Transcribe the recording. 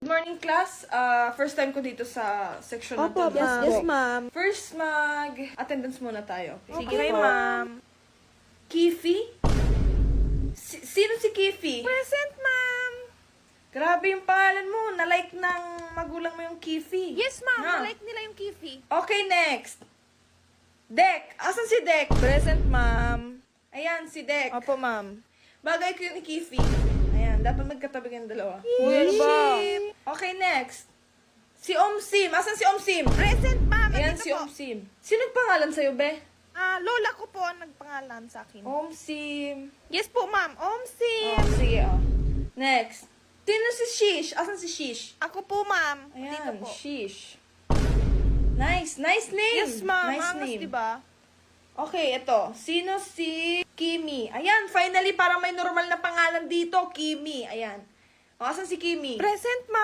Good morning, class. First time ko dito sa section na Opo, to. ma'am. Yes, ma'am. First, mag-attendance muna tayo. Okay? Sige, ma'am. Kifi? Sino si Kifi? Present, ma'am. Grabe yung pangalan mo. Na-like ng magulang mo yung Kifi. Yes, ma'am. Ha? Like nila yung Kifi. Okay, next. Dek. Asan si Dek? Present, ma'am. Ayan, si Dek. Opo, ma'am. Bagay ko yung Kifi. Ayan, dapat magkatabi kayong dalawa. Uy, ano ba? Okay, next. Si Omsim. Asan si Omsim? Present, ma'am. Ayan, Nandito si po. Omsim. Sino pangalan sa'yo, be? Lola ko po ang nagpangalan sa akin. Omsim. Yes po, ma'am. Omsim. Oh, sige, oh. Next. Sino si Shish? Asan si Shish? Ako po, ma'am. Dito Ayan, po. Shish. Nice. Nice name. Yes, ma'am. Nice Angas, name. diba? Okay, ito. Sino si Kimi? Ayan, finally, parang may normal na pangalan dito. Kimi. Ayan. O, asan si Kimi? Present, ma'am.